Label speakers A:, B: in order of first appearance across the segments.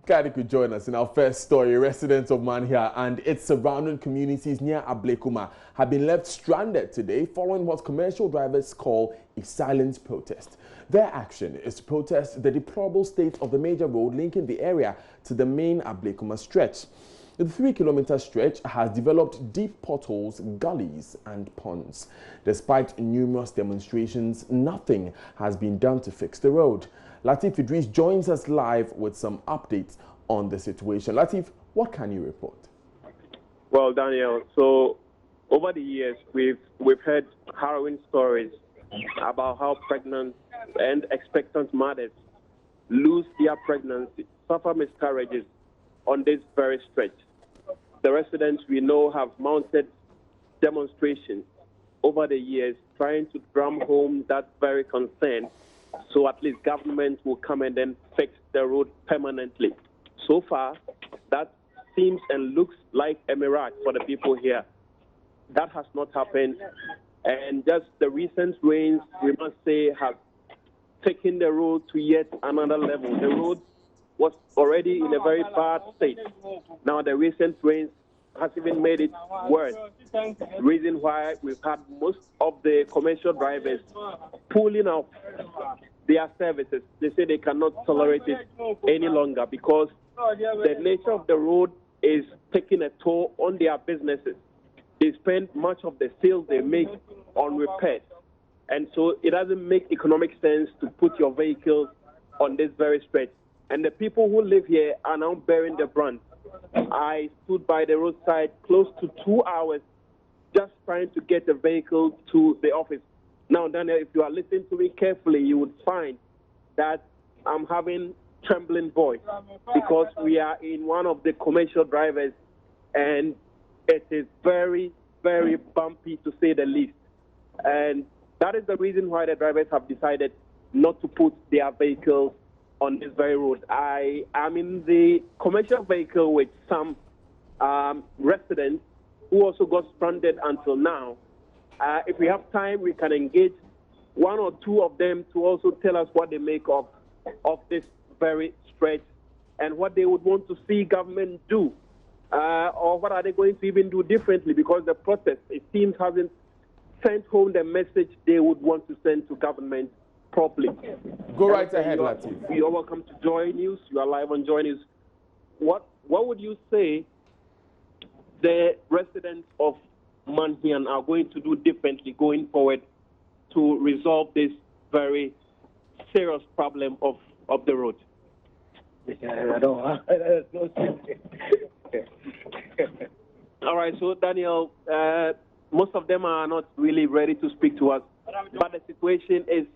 A: Glad you could join us in our first story. Residents of Manhia and its surrounding communities near Ablekuma have been left stranded today following what commercial drivers call a silent protest. Their action is to protest the deplorable state of the major road linking the area to the main Ablekuma stretch. The 3-kilometer stretch has developed deep potholes, gullies and ponds. Despite numerous demonstrations, nothing has been done to fix the road. Latif Idris joins us live with some updates on the situation. Latif, what can you report?
B: Well, Daniel, so over the years, we've heard harrowing stories about how pregnant and expectant mothers lose their pregnancy, suffer miscarriages on this very stretch. The residents we know have mounted demonstrations over the years trying to drum home that very concern, so at least government will come and then fix the road permanently. So far, that seems and looks like a mirage for the people here. That has not happened, and just the recent rains, we must say, have taken the road to yet another level. The road was already in a very bad state. Now the recent rains has even made it worse. The reason why we've had most of the commercial drivers pulling out their services. They say they cannot tolerate it any longer because the nature of the road is taking a toll on their businesses. They spend much of the sales they make on repairs. And so it doesn't make economic sense to put your vehicles on this very stretch. And the people who live here are now bearing the brunt. I stood by the roadside close to 2 hours just trying to get the vehicle to the office. Now, Daniel, if you are listening to me carefully, you would find that I'm having trembling voice because we are in one of the commercial drivers and it is very, very bumpy to say the least. And that is the reason why the drivers have decided not to put their vehicles on this very road. I am in the commercial vehicle with some residents who also got stranded until now. If we have time, we can engage one or two of them to also tell us what they make of this very stretch and what they would want to see government do, or what are they going to even do differently, because the protest, it seems, hasn't sent home the message they would want to send to government properly.
A: Go right ahead, Latif.
B: You are welcome to JoyNews. You are live on JoyNews. What would you say the residents of Manhian are going to do differently going forward to resolve this very serious problem of the road? All right, so Daniel, most of them are not really ready to speak to us, but the situation is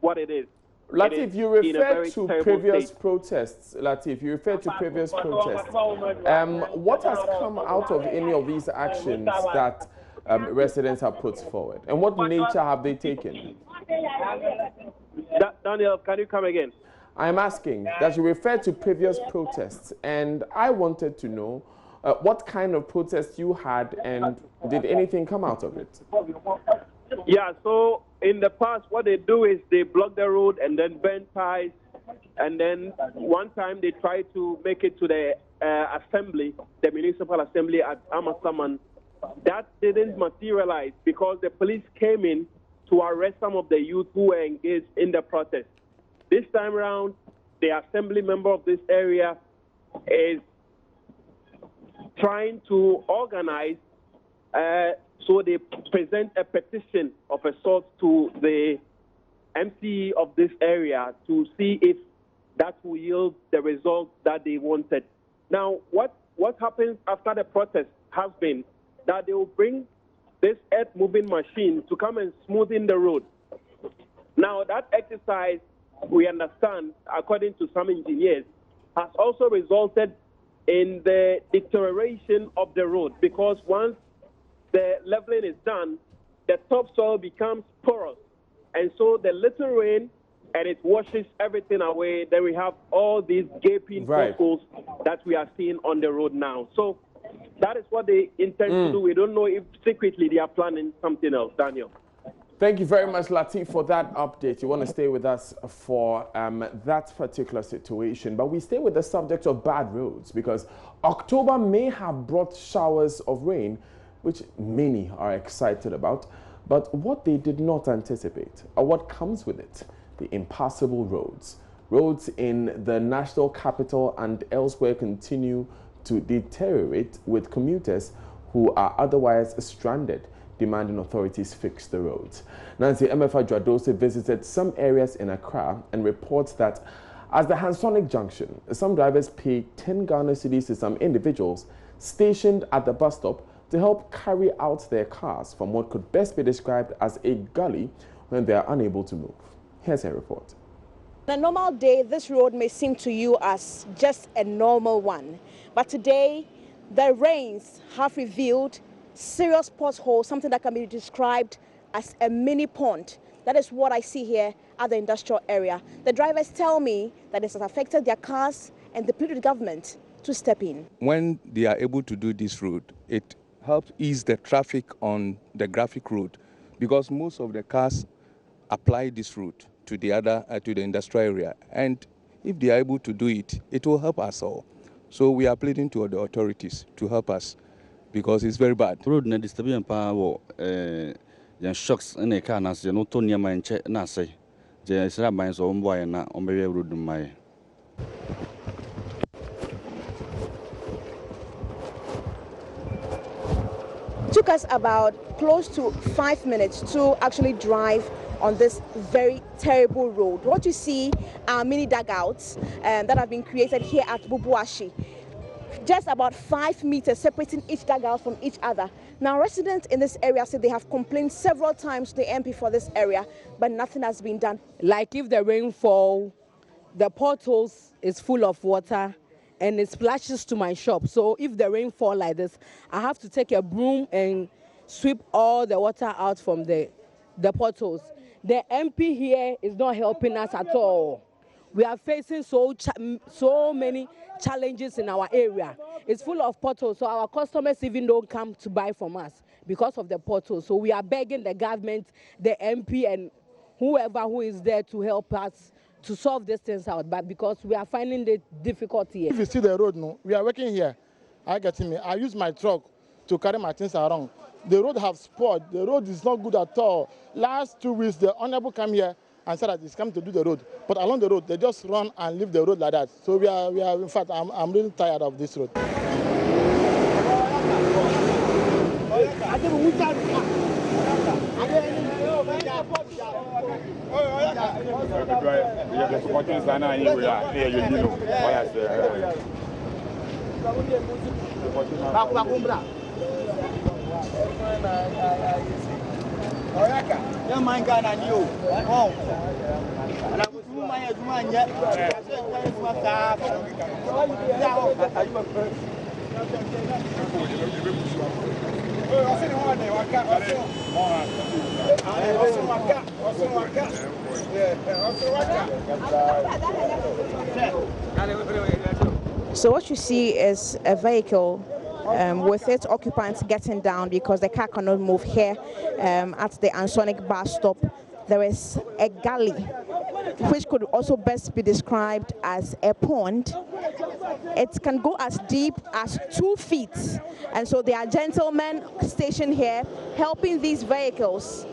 B: what it is.
A: Latif, you referred to previous protests. Latif, you referred to previous protests. What has come out of any of these actions that residents have put forward? And what nature have they taken?
B: Daniel, can you come again?
A: I'm asking that you referred to previous protests, and I wanted to know what kind of protests you had, and did anything come out of it?
B: Yeah, so in the past, what they do is they block the road and then burn ties, and then one time they tried to make it to the assembly, the municipal assembly at Amasaman. That didn't materialize because the police came in to arrest some of the youth who were engaged in the protest. This time around, the assembly member of this area is trying to organize, so they present a petition of a sort to the MCE of this area to see if that will yield the result that they wanted. Now, what happens after the protest has been that they will bring this earth-moving machine to come and smoothen the road. Now, that exercise, we understand, according to some engineers, has also resulted in the deterioration of the road, because once the leveling is done, the topsoil becomes porous. And so the little rain, and it washes everything away. Then we have all these gaping potholes that we are seeing on the road now. So that is what they intend to do. We don't know if secretly they are planning something else, Daniel.
A: Thank you very much, Latif, for that update. You want to stay with us for that particular situation, but we stay with the subject of bad roads because October may have brought showers of rain, which many are excited about, but what they did not anticipate are what comes with it: the impassable roads. Roads in the national capital and elsewhere continue to deteriorate, with commuters who are otherwise stranded demanding authorities fix the roads. Nancy Emefa Dwadose visited some areas in Accra and reports that as the Hansonic Junction, some drivers pay 10 Ghana cedis to some individuals stationed at the bus stop to help carry out their cars from what could best be described as a gully when they are unable to move. Here's a report.
C: On a normal day, this road may seem to you as just a normal one. But today, the rains have revealed serious potholes, something that can be described as a mini pond. That is what I see here at the industrial area. The drivers tell me that it has affected their cars and they plead with the government to step in.
D: When they are able to do this route, it helps ease the traffic on the graphic road because most of the cars apply this route to the industrial area. And if they are able to do it, it will help us all. So we are pleading to the authorities to help us, because it's very bad.
E: Road na disturbing power yan shocks in a car as no to near my check na say. The Israel mines on boy na on the road my.
C: Took us about close to 5 minutes to actually drive on this very terrible road. What you see are mini dugouts that have been created here at Bubuashi. Just about 5 meters separating each dugout from each other. Now, residents in this area say they have complained several times to the MP for this area, but nothing has been done.
F: Like if the rain fall, the potholes is full of water and it splashes to my shop. So if the rain fall like this, I have to take a broom and sweep all the water out from the potholes. The MP here is not helping us at all. We are facing so many challenges in our area. It's full of potholes, so our customers even don't come to buy from us because of the potholes. So we are begging the government, the MP, and whoever who is there to help us to solve these things out. But because we are finding it difficult here.
G: If you see the road, no, we are working here. I use my truck to carry my things around. The road have spoiled. The road is not good at all. Last 2 weeks, the honorable came here and said that he's come to do the road. But along the road, they just run and leave the road like that. So we are in fact, I'm really tired of this road.
C: So what you see is a vehicle with its occupants getting down because the car cannot move here at the Hansonic bus stop. There is a gully, which could also best be described as a pond. It can go as deep as 2 feet. And so there are gentlemen stationed here helping these vehicles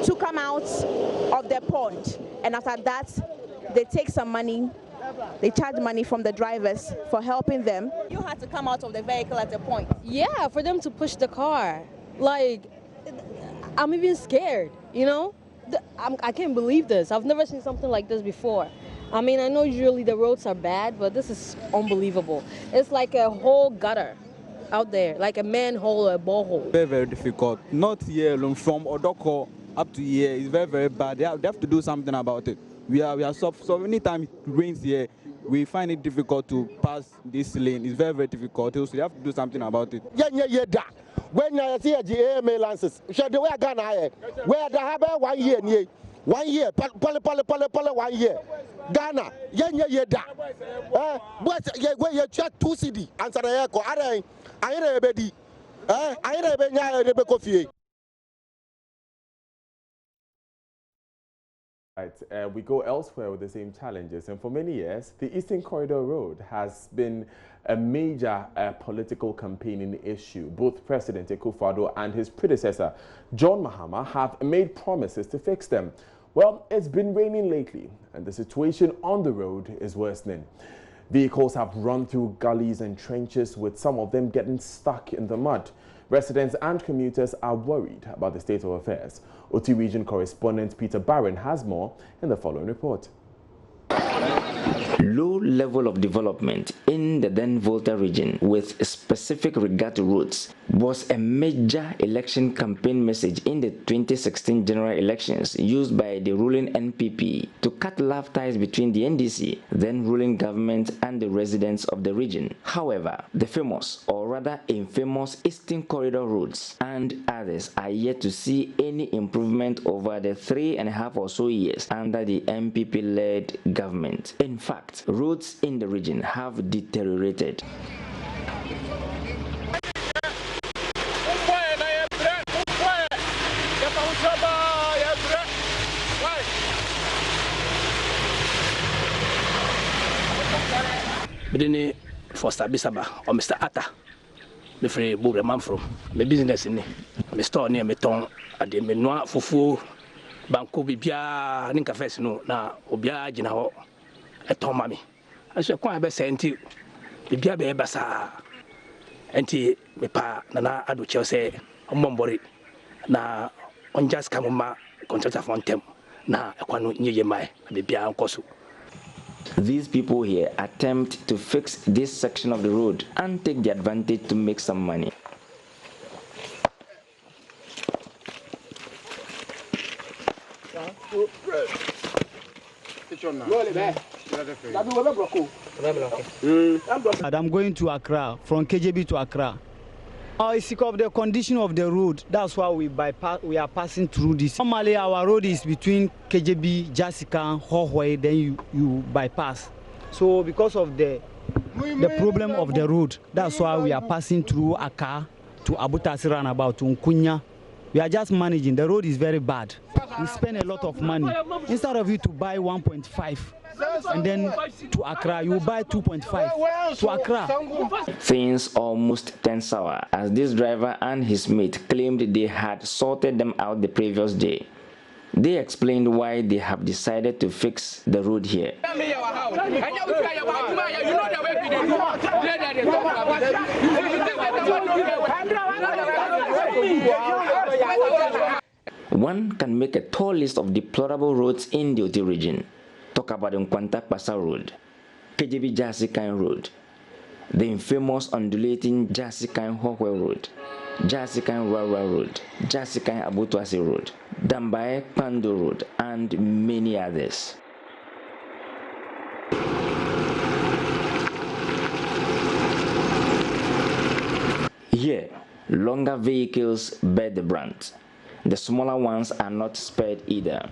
C: to come out of the pond. And after that, they take some money. They charge money from the drivers for helping them. You had to come out of the vehicle at a point.
F: Yeah, for them to push the car. Like, I'm even scared, you know? I can't believe this. I've never seen something like this before. I mean, I know usually the roads are bad, but this is unbelievable. It's like a whole gutter out there, like a manhole or a borehole.
H: Very, very difficult. Not here alone, from Odoko up to here. It's very, very bad. They have to do something about it. We are soft. So anytime it rains here, we find it difficult to pass this lane. It's very, very difficult. So you have to do something about it.
G: Yeah. When you see a GAMA lances, show the way I got where the have 1 year, 1 year, pole 1 year. Ghana, yeah. But where you check 2 CD, answer the echo. I ain't a baby. I ain't a baby.
A: Right, we go elsewhere with the same challenges, and for many years, the Eastern Corridor Road has been a major political campaigning issue. Both President Akufo-Addo and his predecessor, John Mahama, have made promises to fix them. Well, it's been raining lately, and the situation on the road is worsening. Vehicles have run through gullies and trenches, with some of them getting stuck in the mud. Residents and commuters are worried about the state of affairs. OT Region correspondent Peter Barron has more in the following report.
I: Low level of development in the then Volta region, with specific regard to roads, was a major election campaign message in the 2016 general elections, used by the ruling NPP to cut love ties between the NDC, then ruling government, and the residents of the region. However, the famous, or rather infamous, Eastern Corridor roads and others are yet to see any improvement over the 3.5 or so years under the NPP-led government. In fact, roads in the region have deteriorated.
J: Bidini Foster Bisaba or Mr. Atta, the free Bureman from my business in my store near Meton at the Menoa Fufu Banco Bibia Ninkafes no na Obia Jinao at Tomami. I shall quite be sent to Bibia Basa anti me pa Nana Adu Chelsea on Mombori na on just come contractor for them na Aquano Niyemai, Bibia Kosu.
I: These people here attempt to fix this section of the road and take the advantage to make some money.
K: I'm going to Accra, from KJB to Accra. It's because of the condition of the road. That's why we are passing through this. Normally, our road is between KJB, Jessica, Hohway, then you bypass. So because of the problem of the road, that's why we are passing through Accra to Abutasi roundabout, to Nkunya. We are just managing. The road is very bad. We spend a lot of money. Instead of you to buy 1.5, and then to Accra, you buy 2.5 to Accra.
I: Things almost turned sour as this driver and his mate claimed they had sorted them out the previous day. They explained why they have decided to fix the road here. One can make a tall list of deplorable roads in the OT region. Talk about the Nkwanta Pasa Road, KJB Jasikan Road, the infamous undulating Jasikan Hohwe Road, Jasikan Rara Road, Jasikan Abutuasi Road, Dambaye Pando Road, and many others. Here, longer vehicles bear the brunt. The smaller ones are not spared either.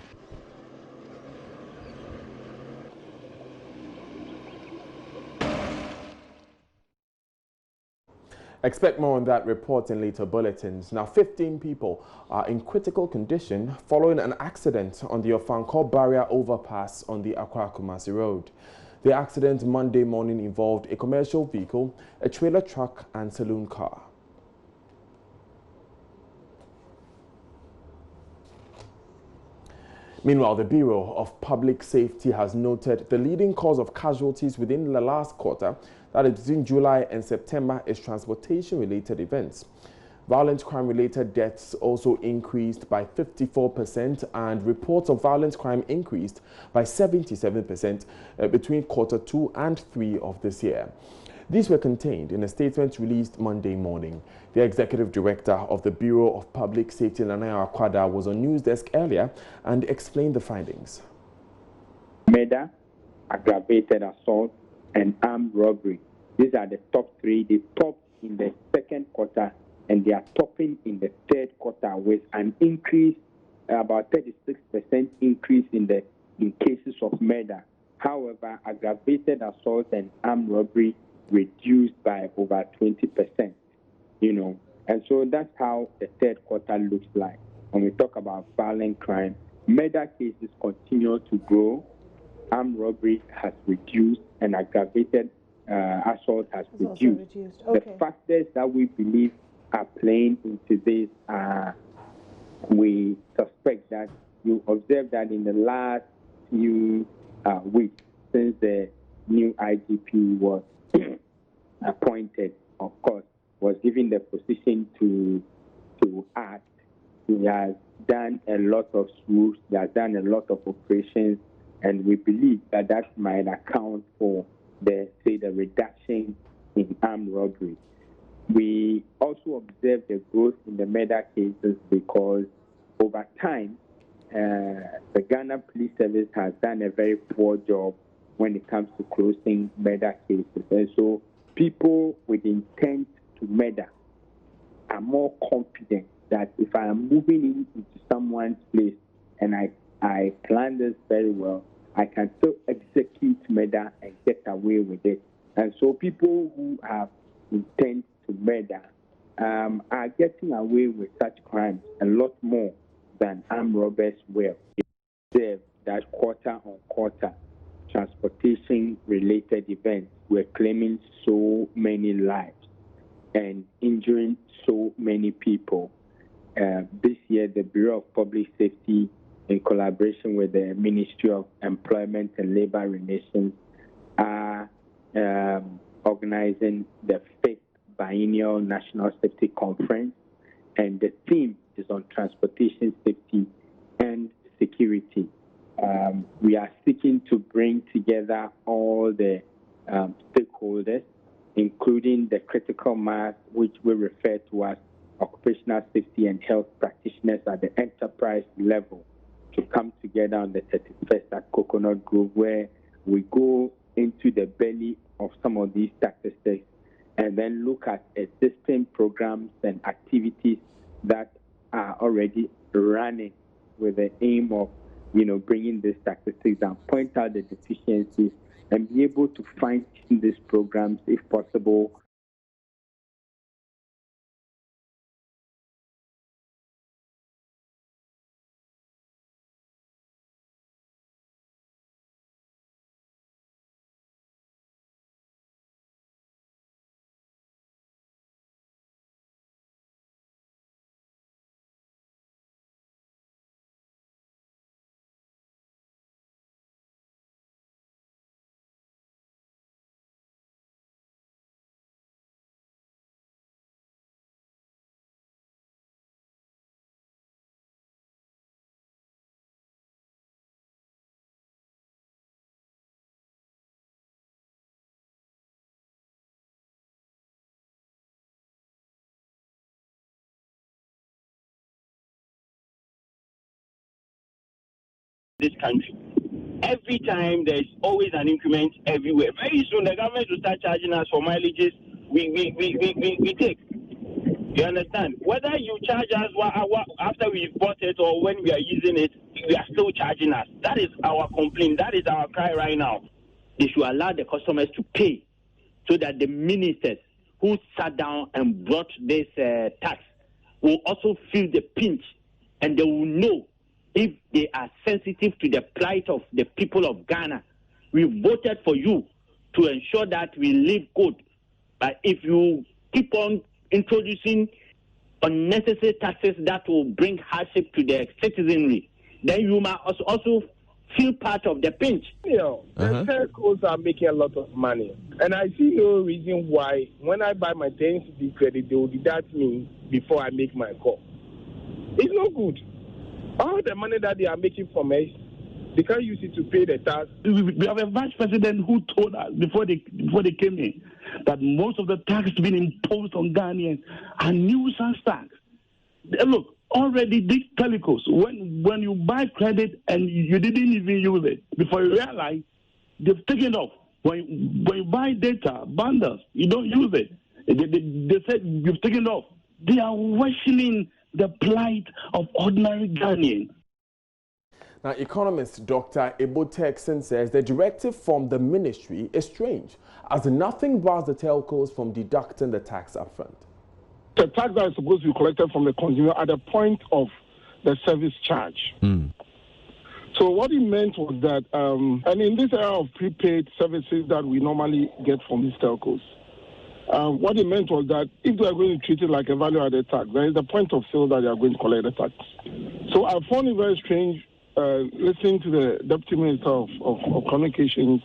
A: Expect more on that report in later bulletins. Now, 15 people are in critical condition following an accident on the Ofankor barrier overpass on the Accra-Kumasi Road. The accident Monday morning involved a commercial vehicle, a trailer truck, and saloon car. Meanwhile, the Bureau of Public Safety has noted the leading cause of casualties within the last quarter, that is between July and September, is transportation-related events. Violent crime-related deaths also increased by 54%, and reports of violent crime increased by 77% between quarter 2 and 3 of this year. These were contained in a statement released Monday morning. The executive director of the Bureau of Public Safety, Nanaya Akwada, was on News Desk earlier and explained the findings.
L: Murder, aggravated assault, and armed robbery. These are the top 3. They topped in the second quarter, and they are topping in the third quarter with an increase, about 36% increase in cases of murder. However, aggravated assault and armed robbery reduced by over 20%, and so that's how the third quarter looks like. When we talk about violent crime, Murder cases continue to grow. Armed robbery has reduced, and aggravated assault has reduced.
C: Okay.
L: The factors that we believe are playing into this are, we suspect that you observe that in the last few weeks, since the new IGP was appointed, of course, was given the position to act. He has done a lot of swoops, he has done a lot of operations, and we believe that that might account for the reduction in armed robbery. We also observe the growth in the murder cases because over time, the Ghana Police Service has done a very poor job when it comes to closing murder cases. And so people with intent to murder are more confident that if I am moving into someone's place and I plan this very well, I can still execute murder and get away with it. And so people who have intent to murder are getting away with such crimes a lot more than armed robbers will. Observe that quarter on quarter, transportation-related events were claiming so many lives and injuring so many people. This year, the Bureau of Public Safety, in collaboration with the Ministry of Employment and Labor Relations, are organizing the 5th Biennial National Safety Conference, and the theme is on transportation safety and security. We are seeking to bring together all the stakeholders, including the critical mass, which we refer to as occupational safety and health practitioners at the enterprise level, to come together on the 31st at Coconut Grove, where we go into the belly of some of these statistics and then look at existing programs and activities that are already running with the aim of, bringing these statistics down, point out the deficiencies, and be able to fine-tune these programs if possible.
M: This country. Every time there's always an increment everywhere. Very soon the government will start charging us for mileages we take. You understand? Whether you charge us after we've bought it or when we are using it, we are still charging us. That is our complaint. That is our cry right now. They should allow the customers to pay so that the ministers who sat down and brought this tax will also feel the pinch, and they will know if they are sensitive to the plight of the people of Ghana. We voted for you to ensure that we live good. But if you keep on introducing unnecessary taxes that will bring hardship to the citizenry, then you must also feel part of the pinch.
N: The telcos are making a lot of money. And I see no reason why, when I buy my 10cedi credit, they will deduct me before I make my call. It's no good. All the money that they are making from us, they can't use it to pay the tax.
O: We have a vice president who told us before they came in that most of the tax being imposed on Ghanaians are nuisance tax. Look, already these telecoms, when you buy credit and you didn't even use it, before you realize, they've taken off. When you buy data, bundles, you don't use it. They said you've taken off. They are worsening the plight of ordinary Ghanaians.
A: Now, economist Dr. Ebo Texan says the directive from the ministry is strange, as nothing bars the telcos from deducting the tax upfront.
N: The tax that is supposed to be collected from the consumer at the point of the service charge. So what he meant was that, and in this era of prepaid services that we normally get from these telcos, what he meant was that if they are going to treat it like a value-added tax, there is the point of sale that they are going to collect the tax. So I found it very strange listening to the Deputy Minister of Communications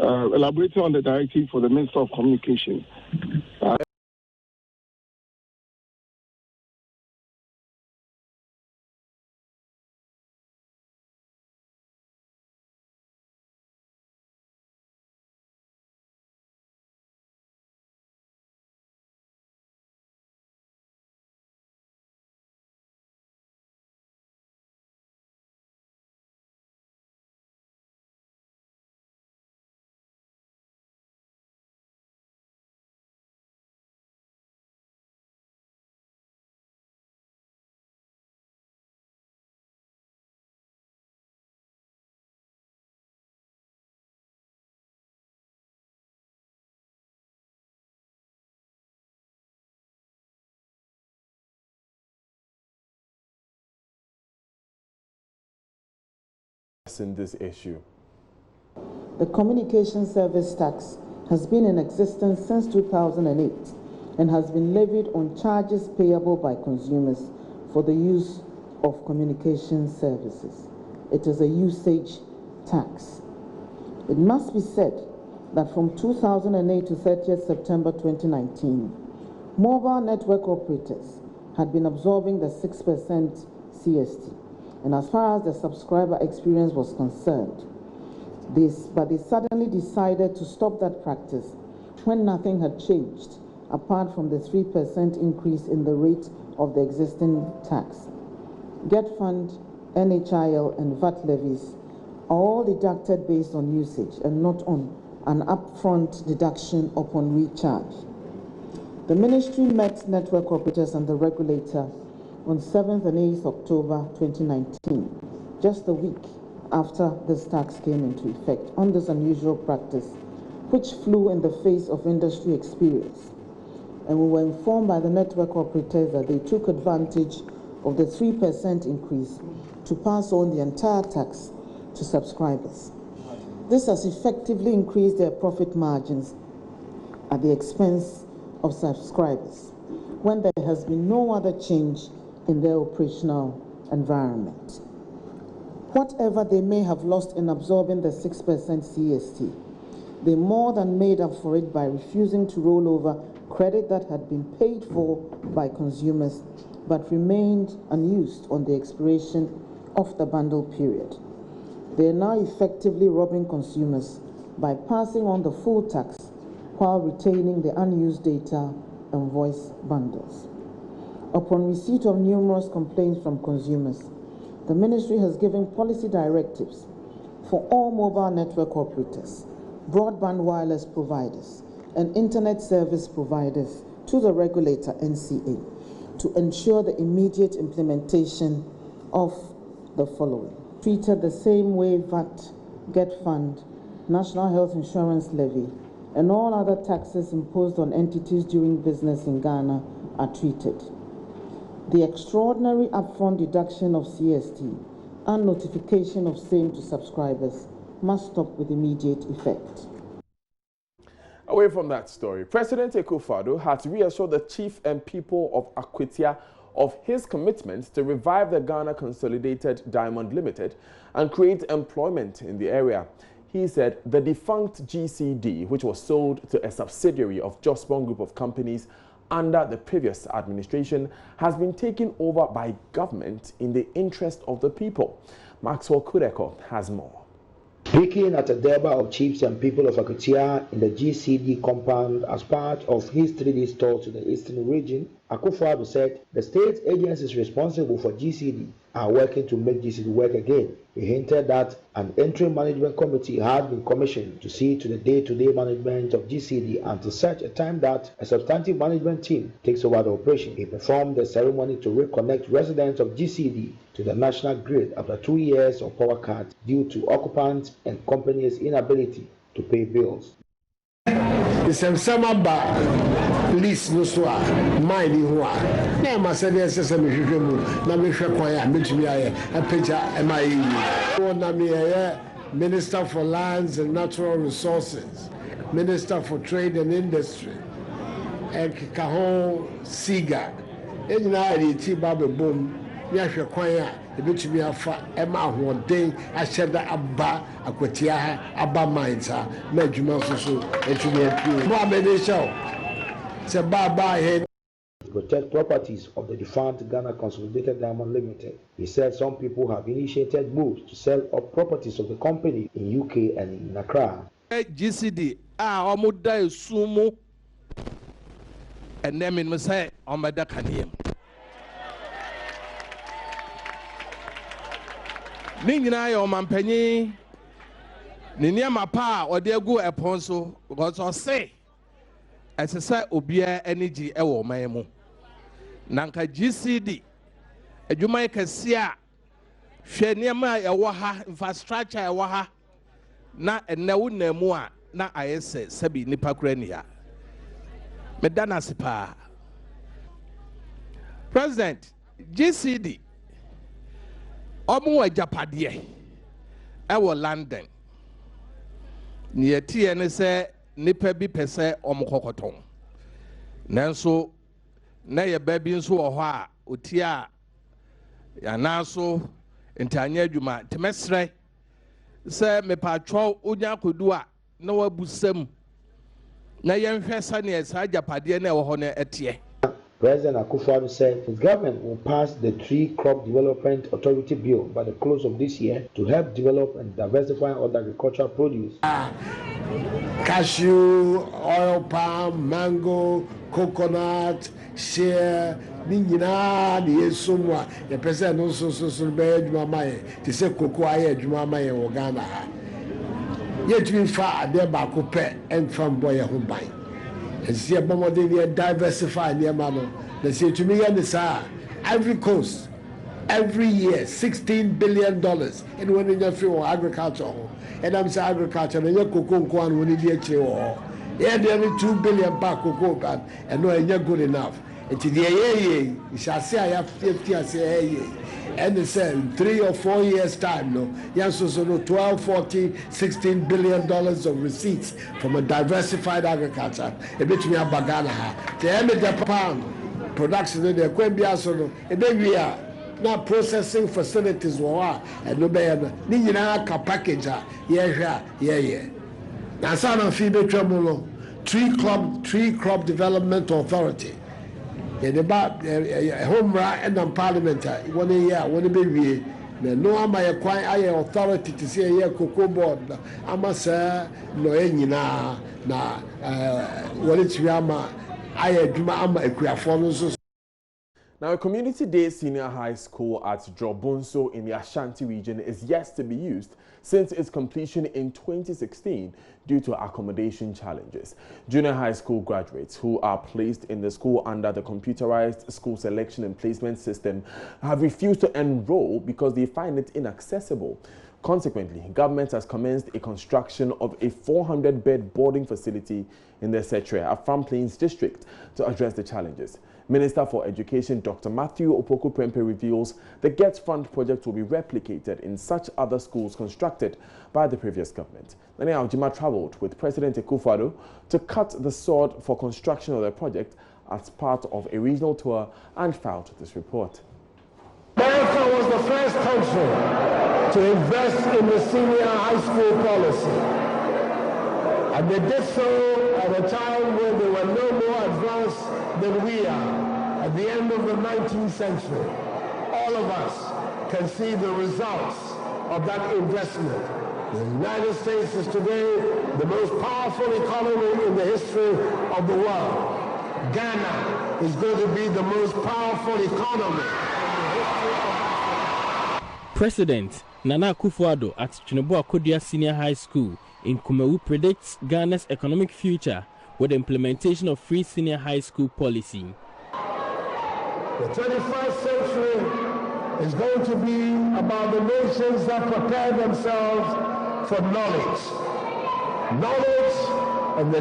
N: elaborating on the directive for the Minister of Communication.
A: In this issue.
P: The communication service tax has been in existence since 2008 and has been levied on charges payable by consumers for the use of communication services. It is a usage tax. It must be said that from 2008 to 30th September 2019, mobile network operators had been absorbing the 6% CST. And as far as the subscriber experience was concerned, but they suddenly decided to stop that practice when nothing had changed apart from the 3% increase in the rate of the existing tax. Get Fund, NHIL, and VAT levies are all deducted based on usage and not on an upfront deduction upon recharge. The ministry met network operators and the regulator on 7th and 8th October 2019, just a week after this tax came into effect, on this unusual practice, which flew in the face of industry experience. And we were informed by the network operators that they took advantage of the 3% increase to pass on the entire tax to subscribers. This has effectively increased their profit margins at the expense of subscribers, when there has been no other change in their operational environment. Whatever they may have lost in absorbing the 6% CST, they more than made up for it by refusing to roll over credit that had been paid for by consumers but remained unused on the expiration of the bundle period. They are now effectively robbing consumers by passing on the full tax while retaining the unused data and voice bundles. Upon receipt of numerous complaints from consumers, the ministry has given policy directives for all mobile network operators, broadband wireless providers, and internet service providers to the regulator NCA to ensure the immediate implementation of the following. Treated the same way VAT, Get Fund, National Health Insurance Levy, and all other taxes imposed on entities doing business in Ghana are treated. The extraordinary upfront deduction of CST and notification of same to subscribers must stop with immediate effect.
A: Away from that story, President Akufo-Addo had reassured the chief and people of Akwatia of his commitment to revive the Ghana Consolidated Diamond Limited and create employment in the area. He said the defunct GCD, which was sold to a subsidiary of Jospon Group of Companies under the previous administration, has been taken over by government in the interest of the people. Maxwell Kudeko has more.
Q: Speaking at a Durbar of chiefs and people of Akwatia in the GCD compound as part of his 3-day tour to the eastern region, Akufo-Addo said the state agencies responsible for GCD are working to make GCD work again. He hinted that an interim management committee had been commissioned to see to the day-to-day management of GCD until such a time that a substantive management team takes over the operation. He performed the ceremony to reconnect residents of GCD to the national grid after 2 years of power cuts due to occupants and companies' inability to pay bills.
R: some list no so mine ho a na ma se dey say me hwehwe mu na me hwe kwan a metumi aye apeja my na me Minister for Lands and Natural Resources, Minister for Trade and Industry, and Kaho Siga. And now the Babe Boom, Yasha Kwaya, the Bitchmi Afa, Emma Wonday, Asheda Abba, Aquatia, Abba Mainza, Majuma Susu, and to me a few. Baba show. It's a bye head.
Q: Protect properties of the defunct Ghana Consolidated Diamond Limited. He said some people have initiated moves to sell up properties of the company in UK and in Accra.
S: GCD, Omuda Sumo, and then in say Omada Kanium. Ningina or Mampany, Ninia Mapa or Diego Aponso, because I say, as I say, Obia Energy Ewo Mayemo. Nanka GCD adwuma kasia hwe niema ewo ha infrastructure ewo ha na enewo namu a na ayese sabi nipa kura ni ya medana sipa President GCD omo ajapade ewo London ni etie ne se nipa bi pese omokokoton nanso na ye baby nso wo ho a otia ya naso ntanya adwuma temesre se me patro onya kodu a na wabusam na yenhwe sane esa japade na wo ho na etie.
Q: President Akufo-Addo said his government will pass the Tree Crop Development Authority Bill by the close of this year to help develop and diversify other agricultural produce.
R: Cashew, oil palm, mango, coconut, shea, Nina, the Sumwa, the president also so bad Mamae, to say cocoa, Jumamae or Ghana. Yet we far there back pet and from boy home buy. And see a bomb diversify near Mano. They say to me, and Ivory Coast, every year, $16 billion. And when in your field agriculture, and I'm saying agriculture, and your cocoa one will need to yeah, nearly $2 billion back cocoa, and no, and you're good enough. And to the you shall say I have 50, I say, and they say 3 or 4 years' time, no, yes, so no 12, 14, $16 billion of receipts from a diversified agriculture. A bit me a bagana. The end of the pound production in the Quembia solo, and then we are not processing facilities war and no better. Nina package, yeah. Now, son of Phoebe Tremulo, Tree Crop Development Authority. Yeah, the home right and parliament. 1 year, 1 baby. No, I'm a quite authority to say a cocoa board. I must say, no, na what it's Yama. I do my equiaphone.
A: Now, a community day senior high school at Drobunso in the Ashanti region is yet to be used since its completion in 2016 due to accommodation challenges. Junior high school graduates who are placed in the school under the computerized school selection and placement system have refused to enroll because they find it inaccessible. Consequently, government has commenced a construction of a 400-bed boarding facility in the Setre, Afram Plains district, to address the challenges. Minister for Education Dr. Matthew Opoku-Prempeh reveals the Get Fund project will be replicated in such other schools constructed by the previous government. Nani Aljima traveled with President Akufo-Addo to cut the sword for construction of the project as part of a regional tour and filed this report.
R: America was the first country to invest in the senior high school policy. And they did so at a time when they were no more advanced than we are. At the end of the 19th century, all of us can see the results of that investment. The United States is today the most powerful economy in the history of the world. Ghana is going to be the most powerful economy in the history of the world.
T: President Nana Akufo-Addo at Tinubu Akodia Senior High School in Kumewu predicts Ghana's economic future with the implementation of free senior high school policy.
R: The 21st century is going to be about the nations that prepare themselves for knowledge. Knowledge And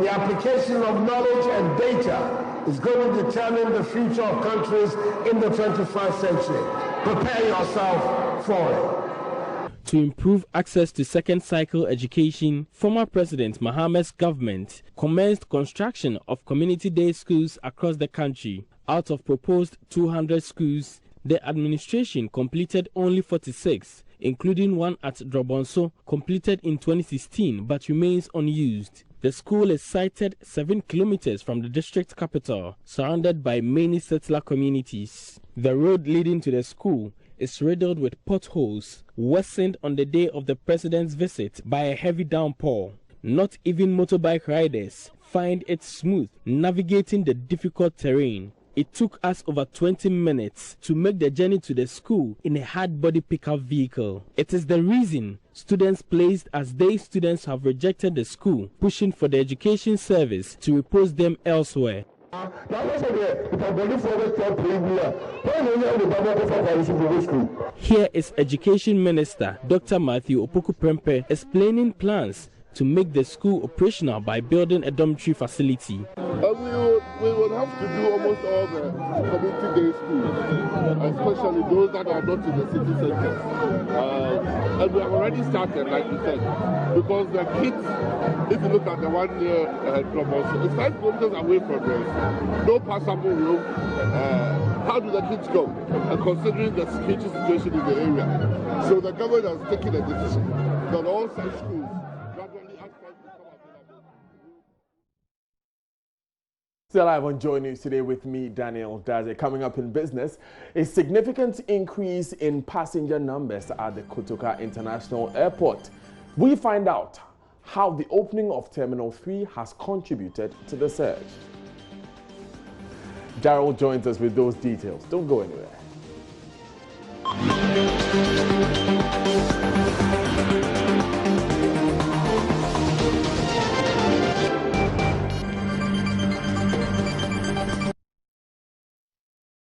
R: the application of knowledge and data is going to determine the future of countries in the 21st century. Prepare yourself for it.
T: To improve access to second cycle education, former President Mahama's government commenced construction of community day schools across the country. Out of proposed 200 schools, the administration completed only 46, including one at Drobonso, completed in 2016 but remains unused. The school is sited 7 kilometers from the district capital, surrounded by many settler communities. The road leading to the school is riddled with potholes, worsened on the day of the president's visit by a heavy downpour. Not even motorbike riders find it smooth navigating the difficult terrain. It took us over 20 minutes to make the journey to the school in a hard-body pickup vehicle. It is the reason students placed as day students have rejected the school, pushing for the education service to repost them elsewhere. Here is Education Minister Dr. Matthew Opoku-Prempeh explaining plans to make the school operational by building a dormitory facility.
U: We would have to do almost all the community day schools, especially those that are not in the city centers. And we have already started, like you said, because the kids, if you look at the one near Drobonso, it's 5 kilometers away from there. No passable road. How do the kids go? And considering the security situation in the area. So the government has taken a decision that all such schools gradually ask us to come available.
A: Still live on JoyNews today with me, Daniel Daze. Coming up in business, a significant increase in passenger numbers at the Kotoka International Airport. We find out how the opening of Terminal 3 has contributed to the surge. Daryl joins us with those details. Don't go anywhere.